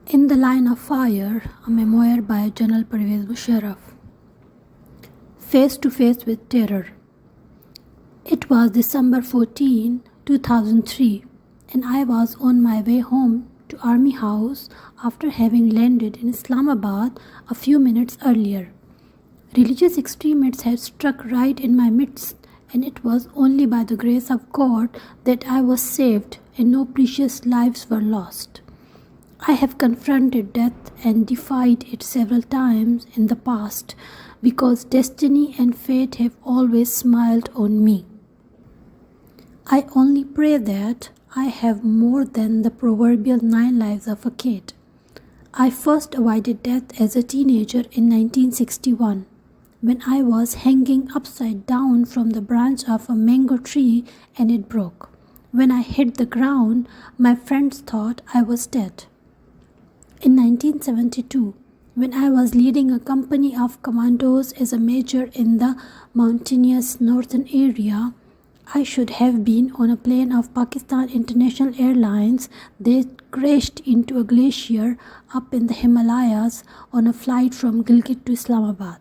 In the Line of Fire, a memoir by General Pervaiz Musharaf. Face to face with terror. It was December 14, 2003, and I was on my way home to Army House after having landed in Islamabad a few minutes earlier. Religious extremists had struck right in my midst, and it was only by the grace of God that I was saved and no precious lives were lost. I have confronted death and defied it several times in the past because destiny and fate have always smiled on me. I only pray that I have more than the proverbial 9 lives of a kid. I first avoided death as a teenager in 1961 when I was hanging upside down from the branch of a mango tree and it broke. When I hit the ground, my friends thought I was dead. In 1972, when I was leading a company of commandos as a major in the mountainous northern area, I should have been on a plane of Pakistan International Airlines that crashed into a glacier up in the Himalayas on a flight from Gilgit to Islamabad.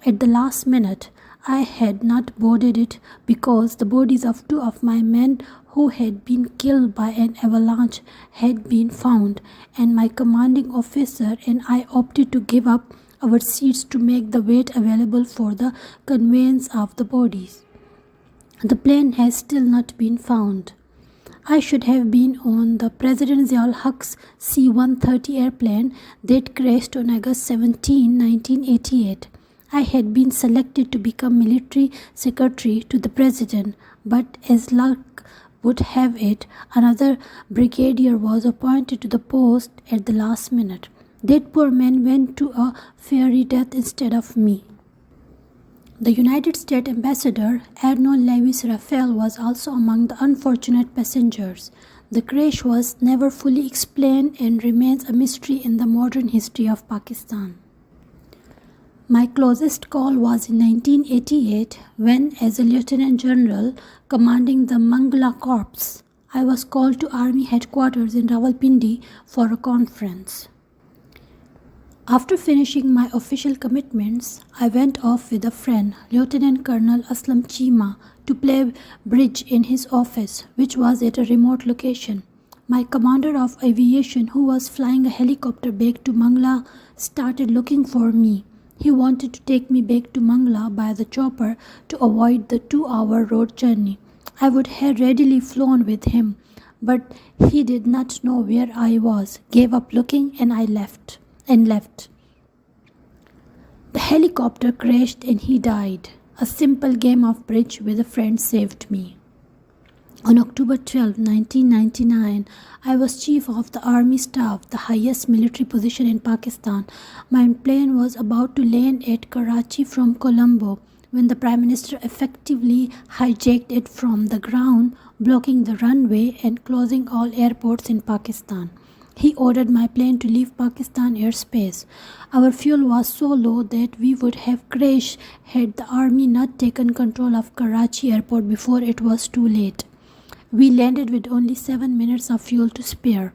At the last minute, I had not boarded it because the bodies of 2 of my men who had been killed by an avalanche had been found, and my commanding officer and I opted to give up our seats to make the weight available for the conveyance of the bodies. The plane has still not been found. I should have been on the President Ziaul Huq's C-130 airplane that crashed on August 17, 1988. I had been selected to become military secretary to the president, but as luck would have it, another brigadier was appointed to the post at the last minute. That poor man went to a fiery death instead of me. The United States Ambassador Arnold Lewis Raphael was also among the unfortunate passengers. The crash was never fully explained and remains a mystery in the modern history of Pakistan. My closest call was in 1988 when, as a Lieutenant General commanding the Mangla Corps, I was called to Army headquarters in Rawalpindi for a conference. After finishing my official commitments, I went off with a friend, Lieutenant Colonel Aslam Chima, to play bridge in his office, which was at a remote location. My commander of aviation, who was flying a helicopter back to Mangla, started looking for me. He wanted to take me back to Mangla by the chopper to avoid the 2-hour road journey. I would have readily flown with him, but he did not know where I was, gave up looking, and I left. The helicopter crashed and he died. A simple game of bridge with a friend saved me. On October 12, 1999, I was Chief of the Army Staff, the highest military position in Pakistan. My plane was about to land at Karachi from Colombo when the Prime Minister effectively hijacked it from the ground, blocking the runway and closing all airports in Pakistan. He ordered my plane to leave Pakistan airspace. Our fuel was so low that we would have crashed had the army not taken control of Karachi airport before it was too late. We landed with only 7 minutes of fuel to spare.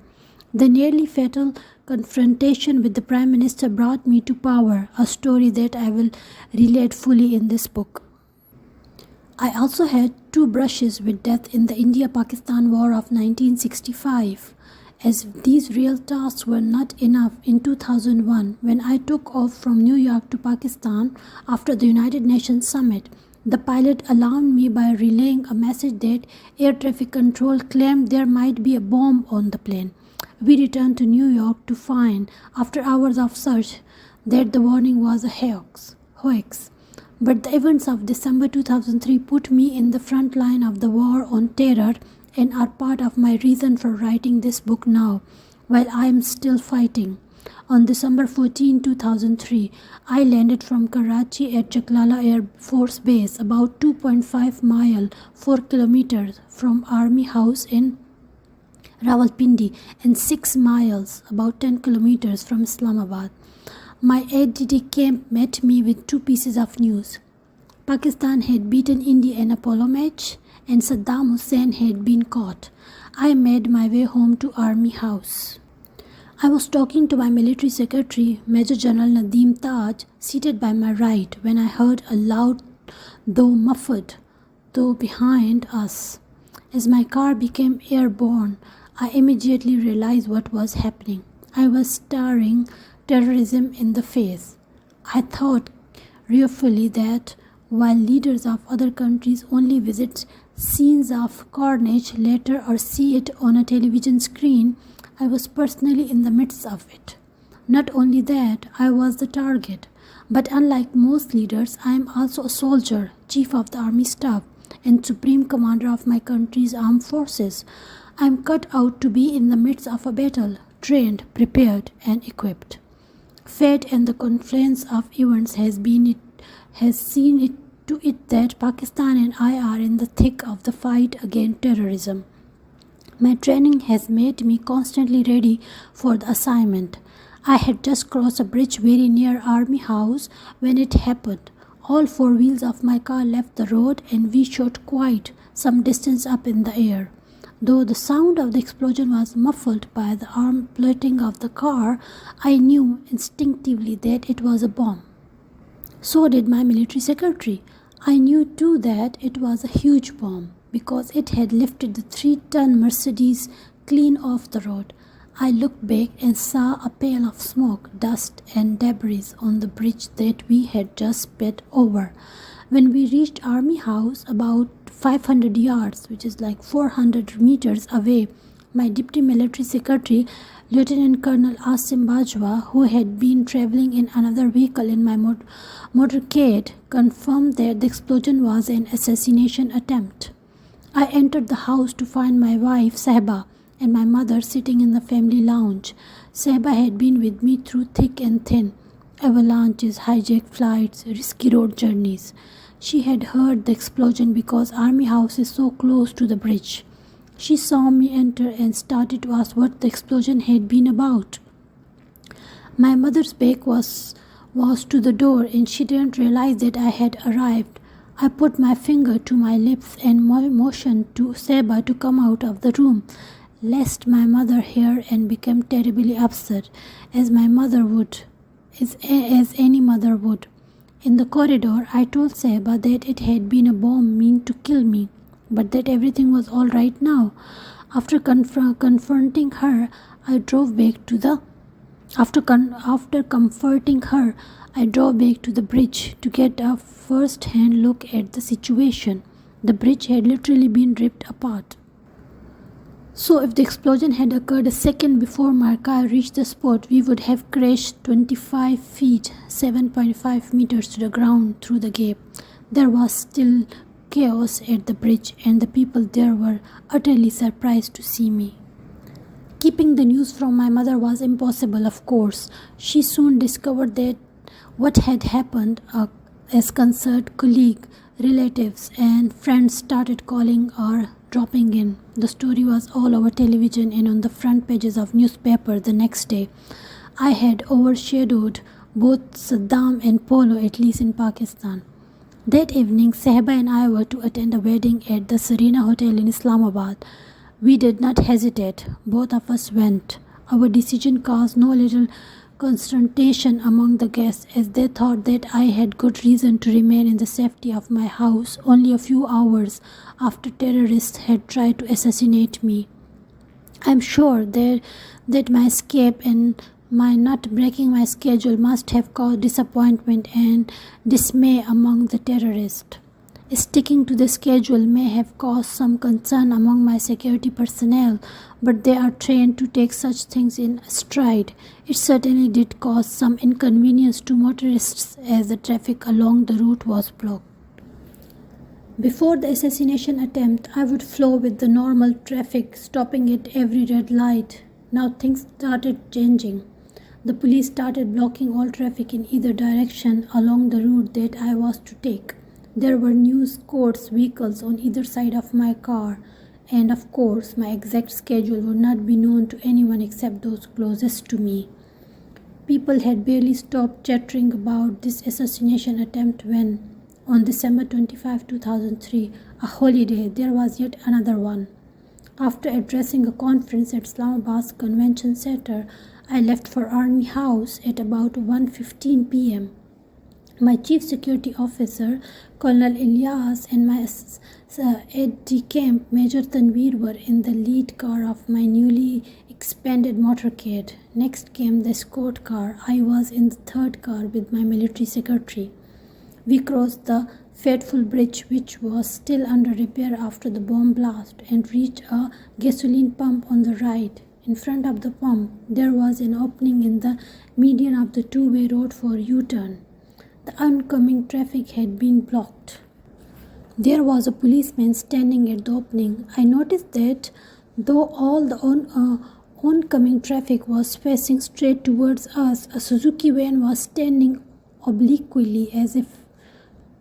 The nearly fatal confrontation with the Prime Minister brought me to power, a story that I will relate fully in this book. I also had 2 brushes with death in the India-Pakistan War of 1965. As these real tasks were not enough, in 2001, when I took off from New York to Pakistan after the United Nations Summit, the pilot alarmed me by relaying a message that air traffic control claimed there might be a bomb on the plane. We returned to New York to find, after hours of search, that the warning was a hoax. But the events of December 2003 put me in the front line of the war on terror and are part of my reason for writing this book now, while I am still fighting. On December 14, 2003, I landed from Karachi at Chaklala Air Force Base, about 2.5 miles, 4 kilometers from Army House in Rawalpindi, and 6 miles, about 10 kilometers from Islamabad. My aide-de camp met me with 2 pieces of news. Pakistan had beaten India in a polo match, and Saddam Hussein had been caught. I made my way home to Army House. I was talking to my military secretary, Major General Nadeem Taj, seated by my right, when I heard a loud, though muffled, though behind us. As my car became airborne, I immediately realized what was happening. I was staring terrorism in the face. I thought ruefully that while leaders of other countries only visit scenes of carnage later or see it on a television screen, I was personally in the midst of it. Not only that, I was the target, but unlike most leaders, I am also a soldier, chief of the army staff, and supreme commander of my country's armed forces. I am cut out to be in the midst of a battle, trained, prepared, and equipped. Fate and the confluence of events has seen it to it that Pakistan and I are in the thick of the fight against terrorism. My training has made me constantly ready for the assignment. I had just crossed a bridge very near Army House when it happened. All four wheels of my car left the road and we shot quite some distance up in the air. Though the sound of the explosion was muffled by the arm plating of the car, I knew instinctively that it was a bomb. So did my military secretary. I knew too that it was a huge bomb because it had lifted the 3-ton Mercedes clean off the road. I looked back and saw a pale of smoke, dust, and debris on the bridge that we had just sped over. When we reached Army House, about 500 yards, which is like 400 meters away, my deputy military secretary, Lieutenant Colonel Asim Bajwa, who had been traveling in another vehicle in my motorcade, confirmed that the explosion was an assassination attempt. I entered the house to find my wife, Sahba, and my mother sitting in the family lounge. Sahba had been with me through thick and thin, avalanches, hijacked flights, risky road journeys. She had heard the explosion because Army House is so close to the bridge. She saw me enter and started to ask what the explosion had been about. My mother's back was to the door and she didn't realize that I had arrived. I put my finger to my lips and motioned to Seba to come out of the room, lest my mother hear and become terribly upset, as my mother would, as any mother would. In the corridor, I told Seba that it had been a bomb meant to kill me, but that everything was all right now. After confronting her, I drove back to the After comforting her, I drove back to the bridge to get a first-hand look at the situation. The bridge had literally been ripped apart. So if the explosion had occurred a second before my car reached the spot, we would have crashed 25 feet, 7.5 meters to the ground through the gap. There was still chaos at the bridge, and the people there were utterly surprised to see me. Keeping the news from my mother was impossible, of course. She soon discovered that what had happened as concerned colleagues, relatives, and friends started calling or dropping in. The story was all over television and on the front pages of newspaper the next day. I had overshadowed both Saddam and Polo, at least in Pakistan. That evening, Sahba and I were to attend a wedding at the Serena Hotel in Islamabad. We did not hesitate. Both of us went. Our decision caused no little consternation among the guests, as they thought that I had good reason to remain in the safety of my house only a few hours after terrorists had tried to assassinate me. I am sure that my escape and my not breaking my schedule must have caused disappointment and dismay among the terrorists. Sticking to the schedule may have caused some concern among my security personnel, but they are trained to take such things in stride. It certainly did cause some inconvenience to motorists as the traffic along the route was blocked. Before the assassination attempt, I would flow with the normal traffic, stopping at every red light. Now things started changing. The police started blocking all traffic in either direction along the route that I was to take. There were news courts vehicles on either side of my car, and of course my exact schedule would not be known to anyone except those closest to me. People had barely stopped chattering about this assassination attempt when, on December 25, 2003, a holiday, there was yet another one. After addressing a conference at Islamabad's Convention Center, I left for Army House at about 1:15 p.m. My chief security officer, Colonel Ilyas, and my aide-de-camp, Major Tanveer, were in the lead car of my newly expanded motorcade. Next came the escort car. I was in the third car with my military secretary. We crossed the fateful bridge, which was still under repair after the bomb blast, and reached a gasoline pump on the right. In front of the pump, there was an opening in the median of the two-way road for U-turn. The oncoming traffic had been blocked. There was a policeman standing at the opening. I noticed that though all the oncoming traffic was facing straight towards us, a Suzuki van was standing obliquely as if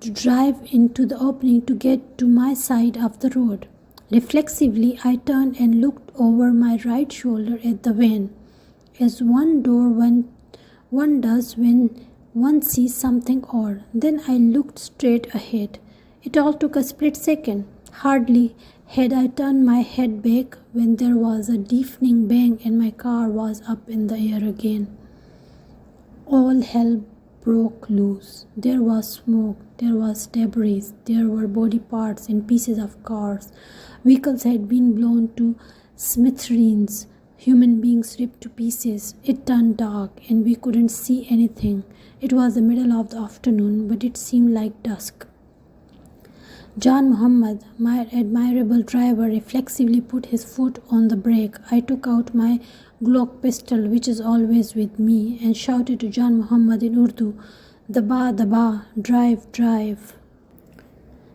to drive into the opening to get to my side of the road. Reflexively, I turned and looked over my right shoulder at the van, as one does when one sees something odd. Then I looked straight ahead. It all took a split second. Hardly had I turned my head back when there was a deafening bang and my car was up in the air again. All hell broke loose. There was smoke, there was debris, there were body parts and pieces of cars. Vehicles had been blown to smithereens, human beings ripped to pieces. It turned dark and we couldn't see anything. It was the middle of the afternoon, but it seemed like dusk. Jan Muhammad, my admirable driver, reflexively put his foot on the brake. I took out my Glock pistol, which is always with me, and shouted to Jan Muhammad in Urdu, Daba, drive, drive.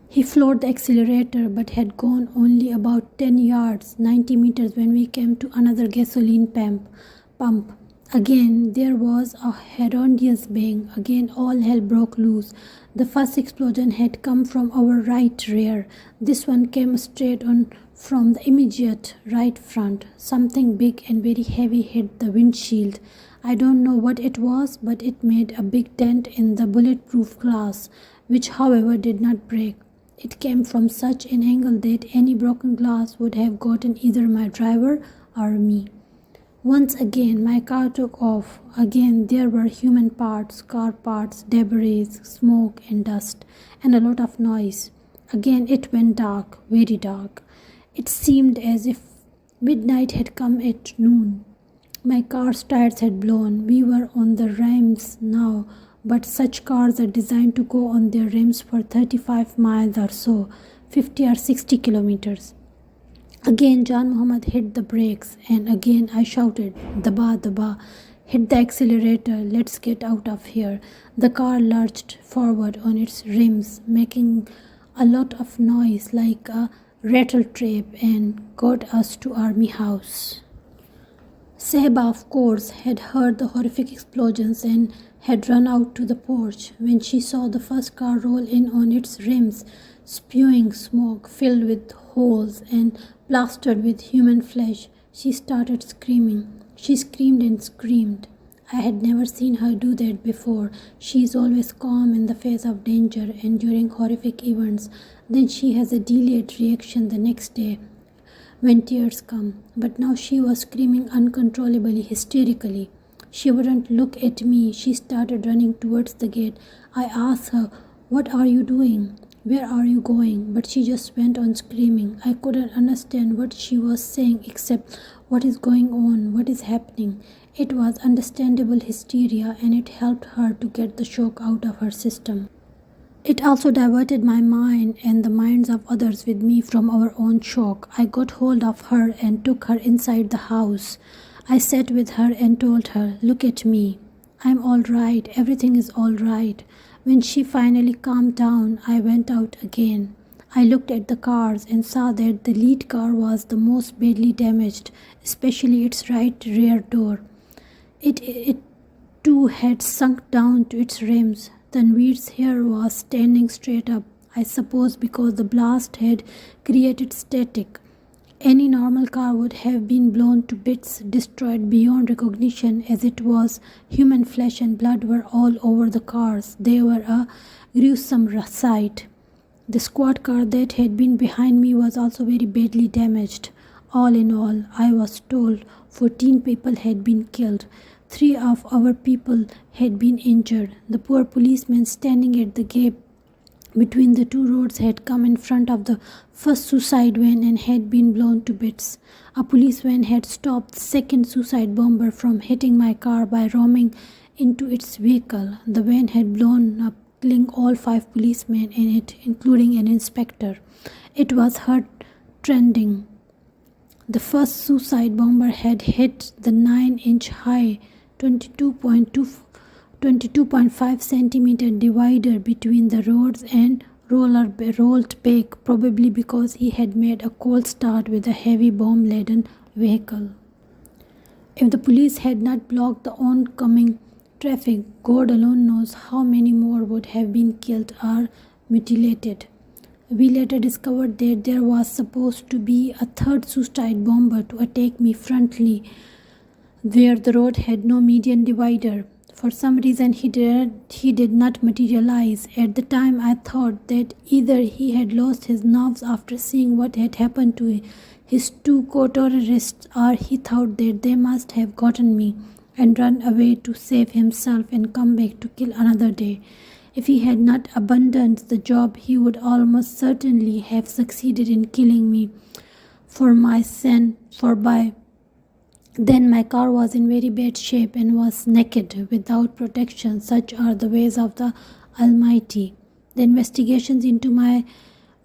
He floored the accelerator but had gone only about 10 yards, 90 meters, when we came to another gasoline pump. Again, there was a horrendous bang. Again, all hell broke loose. The first explosion had come from our right rear. This one came straight on from the immediate right front. Something big and very heavy hit the windshield. I don't know what it was, but it made a big dent in the bulletproof glass, which, however, did not break. It came from such an angle that any broken glass would have gotten either my driver or me. Once again, my car took off. Again, there were human parts, car parts, debris, smoke and dust, and a lot of noise. Again, it went dark, very dark. It seemed as if midnight had come at noon. My car's tires had blown. We were on the rims now, but such cars are designed to go on their rims for 35 miles or so, 50 or 60 kilometers. Again, Jan Muhammad hit the brakes, and again I shouted, Daba, hit the accelerator, let's get out of here. The car lurched forward on its rims, making a lot of noise like a rattle trap, and got us to Army House. Sehba, of course, had heard the horrific explosions and had run out to the porch. When she saw the first car roll in on its rims, spewing smoke filled with holes and plastered with human flesh, she started screaming. She screamed and screamed. I had never seen her do that before. She is always calm in the face of danger and during horrific events. Then she has a delayed reaction the next day when tears come. But now she was screaming uncontrollably, hysterically. She wouldn't look at me. She started running towards the gate. I asked her, "What are you doing? Where are you going?" But she just went on screaming. I couldn't understand what she was saying except, "What is going on? What is happening?" It was understandable hysteria, and it helped her to get the shock out of her system. It also diverted my mind and the minds of others with me from our own shock. I got hold of her and took her inside the house. I sat with her and told her, "Look at me. I'm all right. Everything is all right." When she finally calmed down, I went out again. I looked at the cars and saw that the lead car was the most badly damaged, especially its right rear door. It too had sunk down to its rims. Tanveer's hair was standing straight up, I suppose because the blast had created static. Any normal car would have been blown to bits, destroyed beyond recognition, as it was. Human flesh and blood were all over the cars. They were a gruesome sight. The squad car that had been behind me was also very badly damaged. All in all, I was told 14 people had been killed. 3 of our people had been injured. The poor policeman standing at the gap between the two roads had come in front of the first suicide van and had been blown to bits. A police van had stopped the second suicide bomber from hitting my car by ramming into its vehicle. The van had blown up, killing all 5 policemen in it, including an inspector. It was heard trending. The first suicide bomber had hit the 9-inch high, 22.5 centimeter divider between the roads and rolled back, probably because he had made a cold start with a heavy bomb-laden vehicle. If the police had not blocked the oncoming traffic, God alone knows how many more would have been killed or mutilated. We later discovered that there was supposed to be a third suicide bomber to attack me frontally, where the road had no median divider. For some reason, he did not materialize. At the time, I thought that either he had lost his nerves after seeing what had happened to his 2 co-terrorists, or he thought that they must have gotten me and run away to save himself and come back to kill another day. If he had not abandoned the job, he would almost certainly have succeeded in killing me. By then my car was in very bad shape and was naked, without protection. Such are the ways of the Almighty. The investigations into my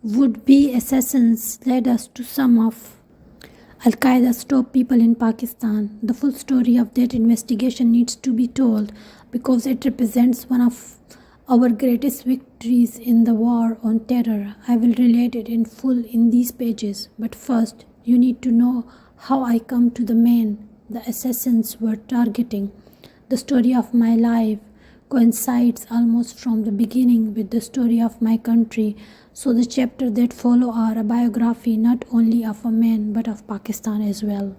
would-be assassins led us to some of Al-Qaeda's top people in Pakistan. The full story of that investigation needs to be told because it represents one of our greatest victories in the war on terror. I will relate it in full in these pages, but first you need to know how I come to the man the assassins were targeting. The story of my life coincides almost from the beginning with the story of my country, so the chapters that follow are a biography not only of a man but of Pakistan as well.